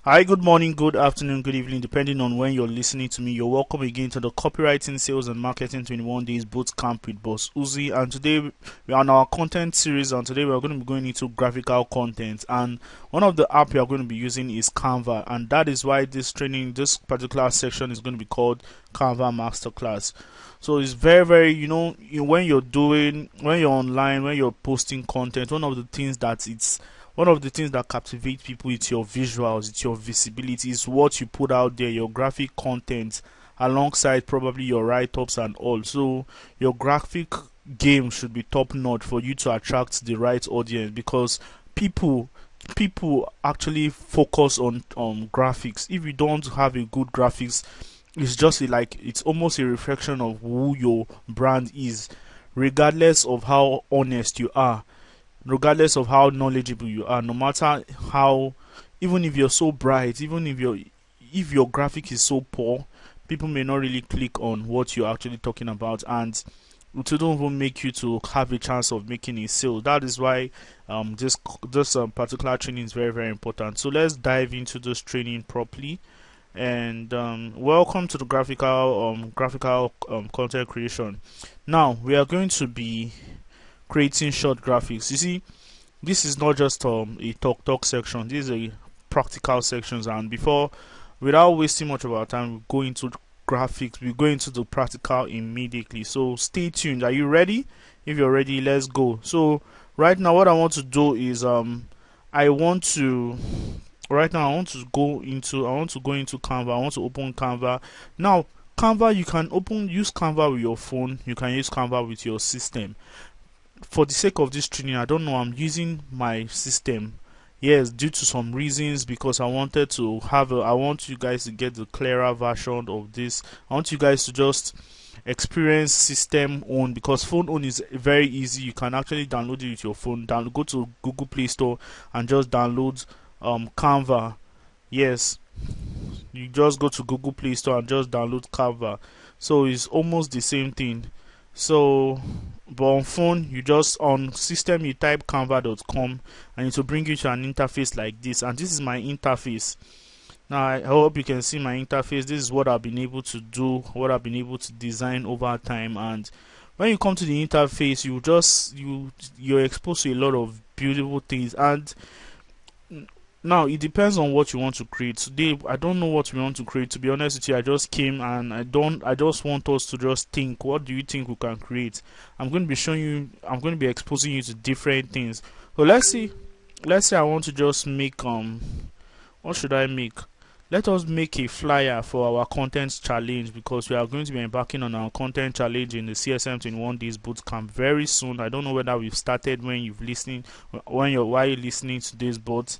Hi, good morning, good afternoon, good evening, depending on when you're listening to me. You're welcome again to the Copywriting, Sales, and Marketing 21 Days Boot Camp with Boss Uzi. And today we are on our content series, and today we're going to be going into graphical content. And one of the app we are going to be using is Canva, and that is why this particular section is going to be called Canva Masterclass. So it's very, when you're online, when you're posting content, one of the things that captivate people is your visuals, it's your visibility, it's what you put out there, your graphic content, alongside probably your write-ups and all. So your graphic game should be top notch for you to attract the right audience, because people actually focus on graphics. If you don't have a good graphics, it's just like it's almost a reflection of who your brand is, regardless of how honest you are, regardless of how knowledgeable you are, no matter how, even if you're so bright, even if your graphic is so poor, people may not really click on what you're actually talking about, and it will not even make you to have a chance of making a sale. That is why this particular training is very important. So let's dive into this training properly. And welcome to the graphical content creation. Now we are going to be creating short graphics. You see, this is not just a talk section, this is a practical sections. And without wasting much of our time, we go into graphics, we go into the practical immediately. So stay tuned. Are you ready? If you're ready, let's go. So right now what I want to do is I want to go into Canva. I want to open Canva. Now Canva, you can use Canva with your phone, you can use Canva with your system. For the sake of this training, I don't know, I'm using my system, yes, due to some reasons, because I want you guys to get the clearer version of this. I want you guys to just experience system own, because phone own is very easy. You can actually download it with your phone. Go to Google Play Store and just download Canva. Yes, you just go to Google Play Store and just download Canva. So it's almost the same thing. So but on phone, on system you type canva.com and it will bring you to an interface like this, and this is my interface. Now I hope you can see my interface. This is what I've been able to do, what I've been able to design over time. And when you come to the interface, you're exposed to a lot of beautiful things. And now it depends on what you want to create. Today I don't know what we want to create, to be honest with you. I just came and I just want us to just think, what do you think we can create? I'm going to be exposing you to different things. So let's say I want to just make what should I make? Let us make a flyer for our content challenge, because we are going to be embarking on our content challenge in the CSM 21 Days Bootcamp very soon. I don't know whether we've started while you're listening to this, but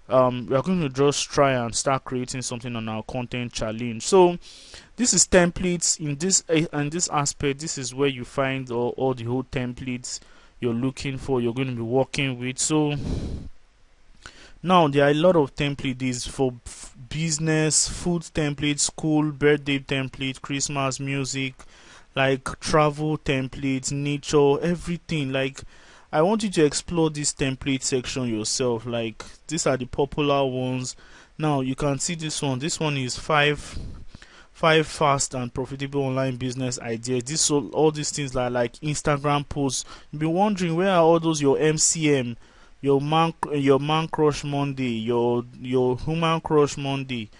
we are going to just try and start creating something on our content challenge. So this is templates. In this aspect, this is where you find all the whole templates you're looking for, you're going to be working with. So now there are a lot of templates for business, food templates, school, birthday template, Christmas, music, like travel templates, nature, everything. Like, I want you to explore this template section yourself. Like, these are the popular ones. Now you can see this one. This one is five fast and profitable online business ideas. All these things like Instagram posts. You'll be wondering, where are all those your MCM, your man crush Monday, your human crush Monday?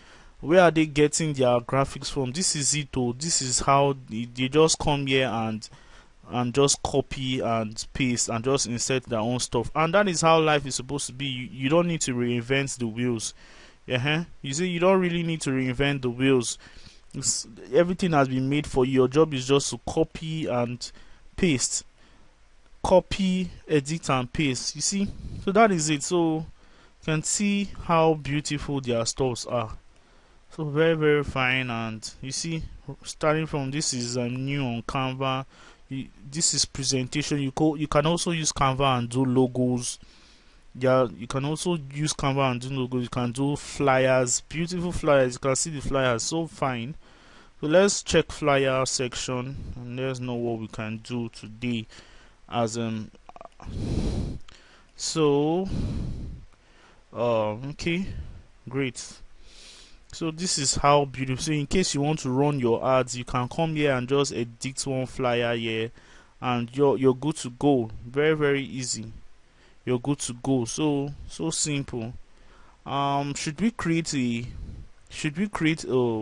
Where are they getting their graphics from? This is it. This is how they just come here and just copy and paste and just insert their own stuff. And that is how life is supposed to be. You don't need to reinvent the wheels. You see, you don't really need to reinvent the wheels. Everything has been made for you. Your job is just to copy and paste, copy, edit and paste. You see, so that is it. So you can see how beautiful their stuffs are. So very fine. And you see, starting from this is new on Canva. This is presentation. You can also use Canva and do logos. Yeah, you can also use Canva and do logos. You can do flyers, beautiful flyers. You can see the flyers, so fine. So let's check flyer section and let's know what we can do today. Okay. Great. So this is how beautiful. So in case you want to run your ads, you can come here and just edit one flyer here, and you're good to go. Very, very easy. You're good to go. So simple. Should we create a should we create a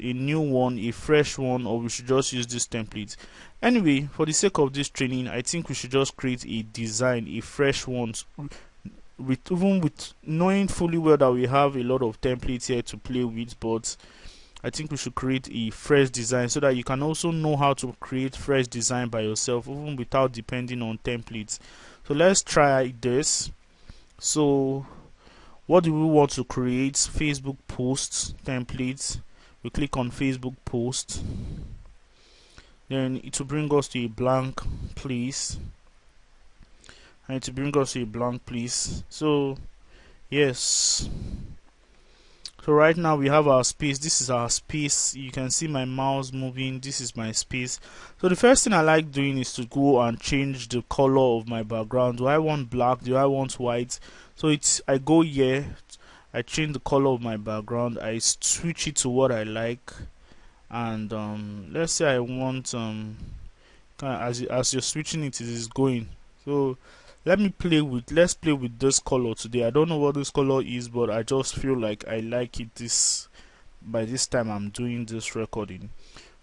a new one, a fresh one, or we should just use this template? Anyway, for the sake of this training, I think we should just create a design, a fresh one, with even with knowing fully well that we have a lot of templates here to play with. But I think we should create a fresh design so that you can also know how to create fresh design by yourself, even without depending on templates. So let's try this. So what do we want to create? Facebook posts templates. We click on Facebook post, then it will bring us to a blank place, and to bring us to a blank place. So yes, so right now we have our space. This is our space. You can see my mouse moving. This is my space. So the first thing I like doing is to go and change the color of my background. Do I want black? Do I want white? So I go here, I change the color of my background, I switch it to what I like, and let's say I want as you're switching it is going. So let's play with this color today. I don't know what this color is, but I just feel like I like it by this time I'm doing this recording.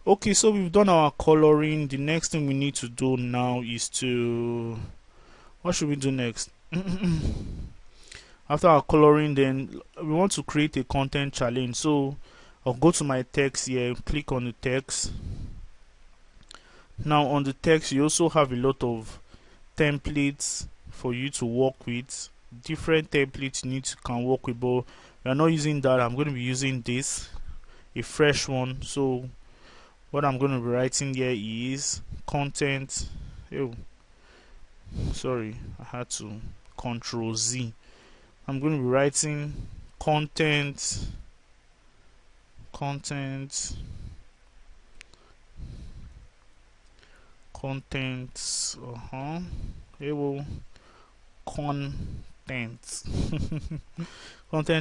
Okay, so we've done our coloring. The next thing we need to do now is what should we do next? After our coloring, then we want to create a content challenge. So I'll go to my text here, click on the text. Now on the text, you also have a lot of templates for you to work with. Different templates you can work with, but we are not using that. I'm going to be using this, a fresh one. So what I'm going to be writing here is content. Sorry, I had to Control Z. I'm going to be writing content content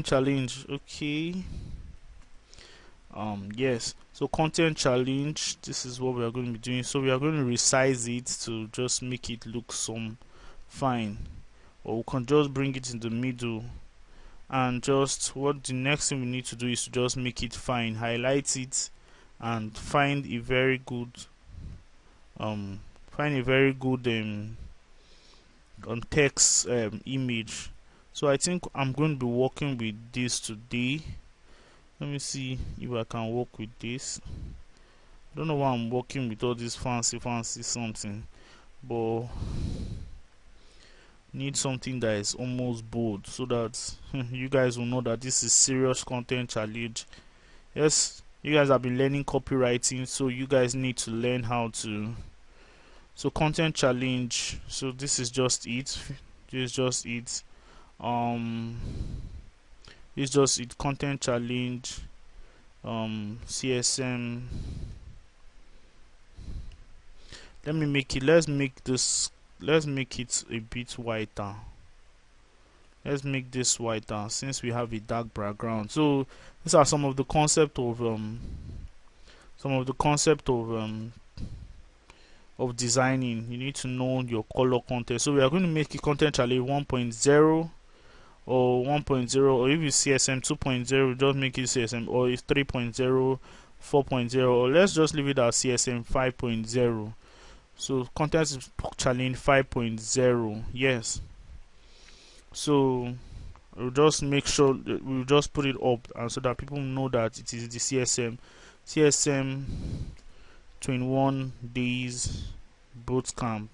challenge. Okay, yes, so content challenge, this is what we are going to be doing. So we are going to resize it to just make it look some fine, or we can just bring it in the middle, and just what the next thing we need to do is to just make it fine, highlight it, and find a very good text image. So I think I'm going to be working with this today. Let me see if I can work with this. I don't know why I'm working with all this fancy something, but need something that is almost bold so that you guys will know that this is serious content challenge. Yes, you guys have been learning copywriting, so you guys need to learn how to. So content challenge, so this is just it. This is just it. It's just it. Content challenge, CSM. Let's make it a bit whiter. Let's make this whiter since we have a dark background. So these are some of the concept of designing. You need to know your color content. So we are going to make a content challenge 1.0 or 1.0, or if it's CSM 2.0, just make it CSM, or if 3.0, 4.0, or let's just leave it as CSM 5.0. So content challenge 5.0. yes. So we'll just make sure that we'll just put it up, and so that people know that it is the CSM 21 days bootcamp.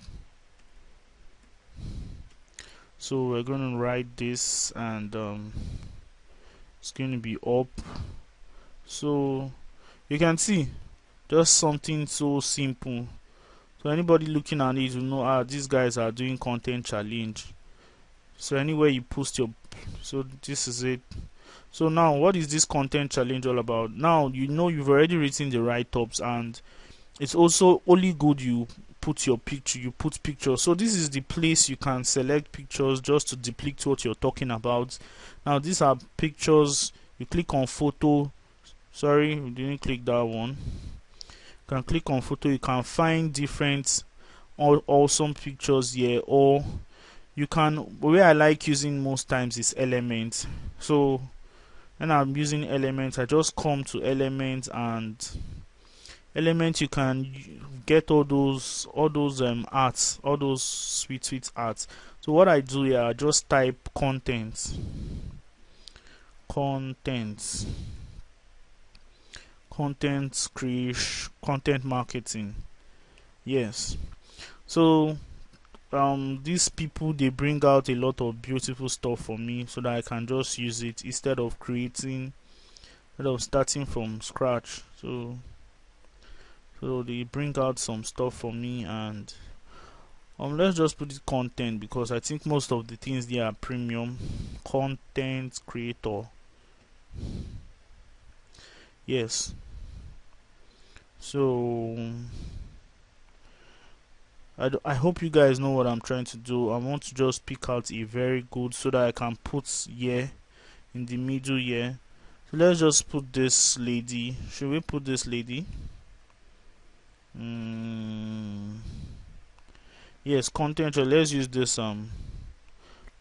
So we're going to write this, and it's going to be up. So you can see just something so simple. So anybody looking at it will know, these guys are doing content challenge. So anywhere you post your, so this is it. So now what is this content challenge all about? Now you know you've already written the write-ups, and it's also only good you put your picture, you put pictures. So this is the place you can select pictures just to depict what you're talking about. Now these are pictures. You click on photo. Sorry, we didn't click that one. You can click on photo. You can find different awesome pictures here, or you can, where I like using most times is elements. So when I'm using elements, I just come to elements, and elements, you can get all those arts, all those sweet arts. So what I do here, I just type content creation, content marketing. Yes. So these people, they bring out a lot of beautiful stuff for me, so that I can just use it instead of starting from scratch. So they bring out some stuff for me, and let's just put it content, because I think most of the things there are premium. Content creator. Yes. So I hope you guys know what I'm trying to do. I want to just pick out a very good, so that I can put here in the middle here. So let's just put this lady. Should we put this lady? Yes, content. So let's use this.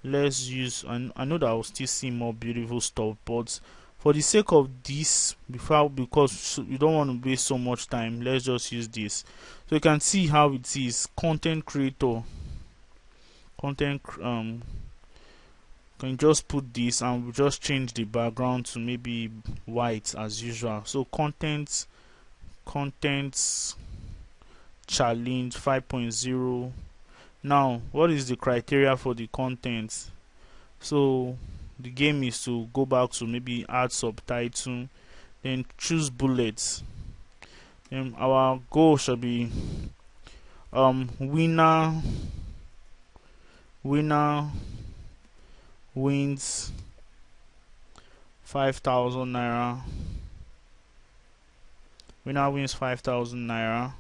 Let's use. I know that I'll still see more beautiful stuff, but for the sake of this, because you don't want to waste so much time, let's just use this. So you can see how it is. Content creator. Can just put this, and we'll just change the background to maybe white as usual. So content challenge 5.0. Now what is the criteria for the content? So the game is to go back to maybe add subtitle, then choose bullets. Then our goal should be winner wins 5,000 naira. Winner wins 5,000 naira.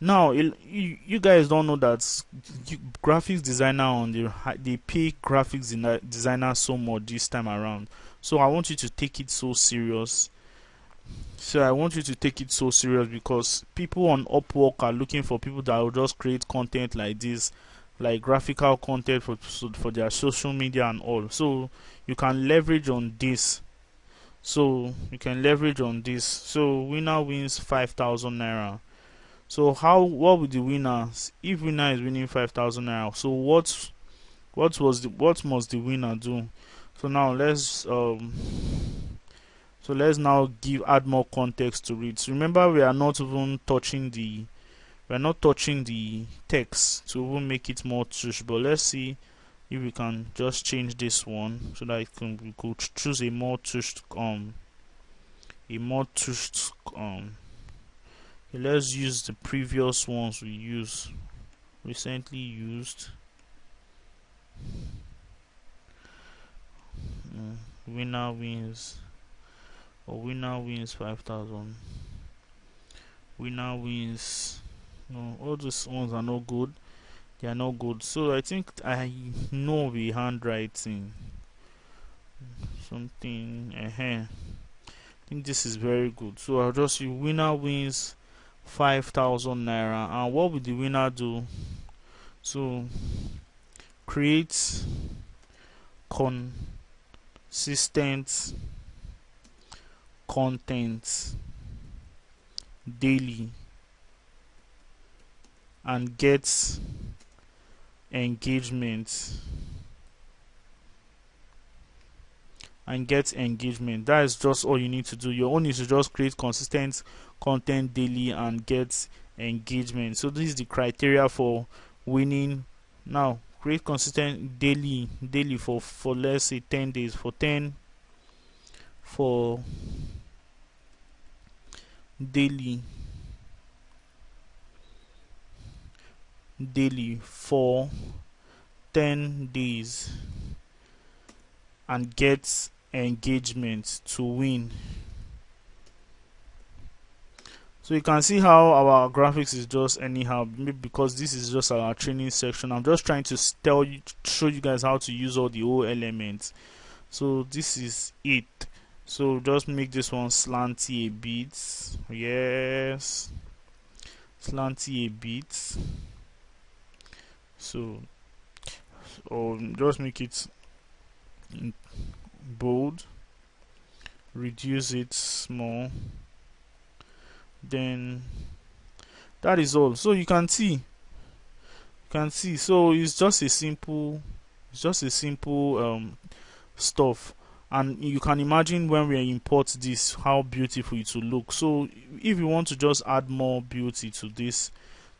Now you guys don't know that graphics designer they pay graphics designer so much this time around. So I want you to take it so serious. Because people on Upwork are looking for people that will just create content like this, like graphical content for their social media and all. So you can leverage on this. So winner wins 5,000 naira. So what would the winners, if winner is winning 5,000 naira, so what must the winner do? So now let's now add more context to it. Remember, we are not touching the text to even make it more tush, but let's see if we can just change this one so that we could choose a more tushed okay, let's use the previous ones we recently used. Winner wins 5,000. Winner wins. No, all these ones are not good. They are not good. So I think I know the handwriting. Something. I think this is very good. So I'll just use winner wins 5,000 naira. And what will the winner do? So create consistent content daily and get engagement. That is just all you need to do. Your own is to just create consistent content daily and get engagement. So this is the criteria for winning. Now create consistent daily for let's say 10 days. For daily for 10 days and get engagement to win. So you can see how our graphics is just anyhow, maybe because this is just our training section. I'm just trying to show you guys how to use all the whole elements. So this is it. So just make this one slanty a bit. Yes, slanty a bit. So or just make it bold, reduce it small, then that is all. So you can see, so it's just a simple stuff. And you can imagine when we import this, how beautiful it will look. So if you want to just add more beauty to this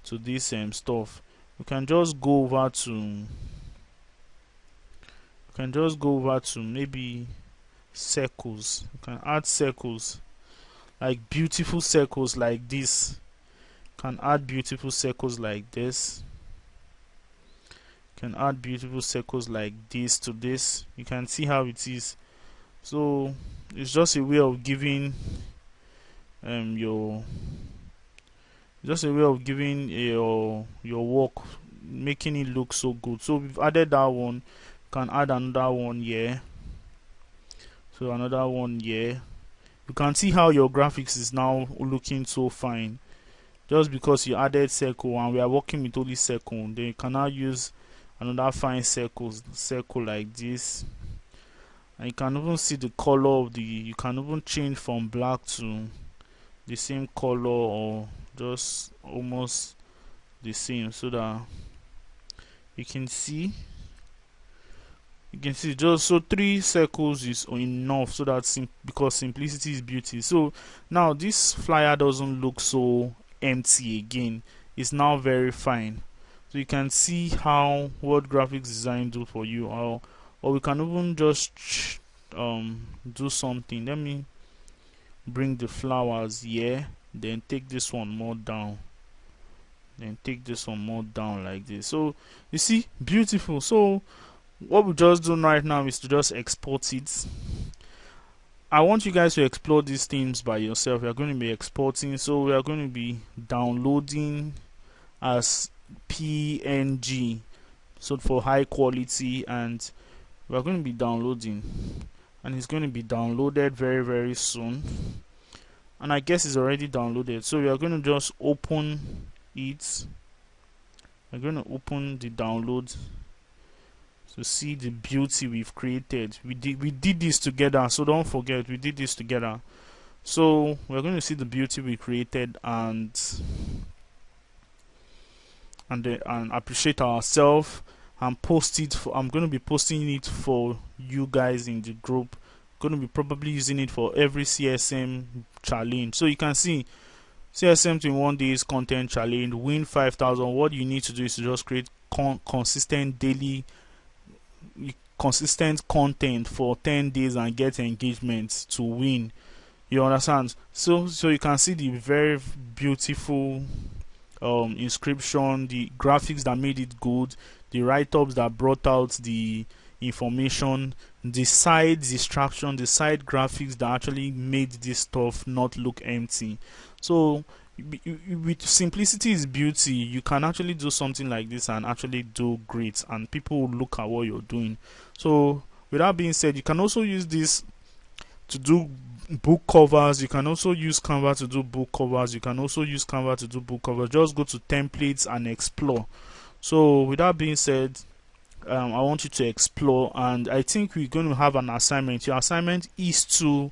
stuff, you can just go over to maybe circles. You can add circles, like beautiful circles like this. You can add beautiful circles like this. You can add beautiful circles like this to this. You can see how it is. So it's just a way of giving your work, making it look so good. So we've added that one. You can add another one here. So another one here. You can see how your graphics is now looking so fine, just because you added circle, and we are working with only circle. Then you can now use another fine circle like this. And you can even see the color of you can even change from black to the same color, or just almost the same, so that you can see just so 3 circles is enough, so that because simplicity is beauty. So now this flyer doesn't look so empty again. It's now very fine. So you can see how what graphics design do for you. Or we can even just do something. Let me bring the flowers here, then take this one more down, then take this one more down like this. So you see, beautiful. So what we just do right now is to just export it. I want you guys to explore these themes by yourself. We are going to be exporting, so we are going to be downloading as PNG, so for high quality, and we are going to be downloading, and it's going to be downloaded very, very soon. And I guess it's already downloaded. So we are going to just open it. We're going to open the download to see the beauty we've created. We did this together, so don't forget we did this together. So we're going to see the beauty we created and appreciate ourselves and post it. I'm going to be posting it for you guys in the group. Going to be probably using it for every CSM challenge. So you can see CSM 21 days content challenge, win 5,000. What you need to do is to just create consistent content for 10 days and get engagement to win. You understand? So you can see the very beautiful inscription, the graphics that made it good, the write-ups that brought out the information, the side distraction, the side graphics that actually made this stuff not look empty. So with simplicity is beauty, you can actually do something like this and actually do great, and people will look at what you're doing. So with that being said, you can also use this to do book covers. You can also use Canva to do book covers. Just go to templates and explore. So with that being said, I want you to explore, and I think we're going to have an assignment. Your assignment is to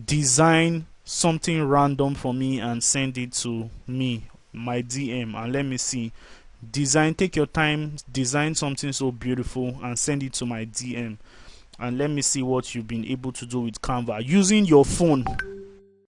design something random for me and send it to me, my DM, and let me see. Take your time, design something so beautiful and send it to my DM, and let me see what you've been able to do with Canva using your phone.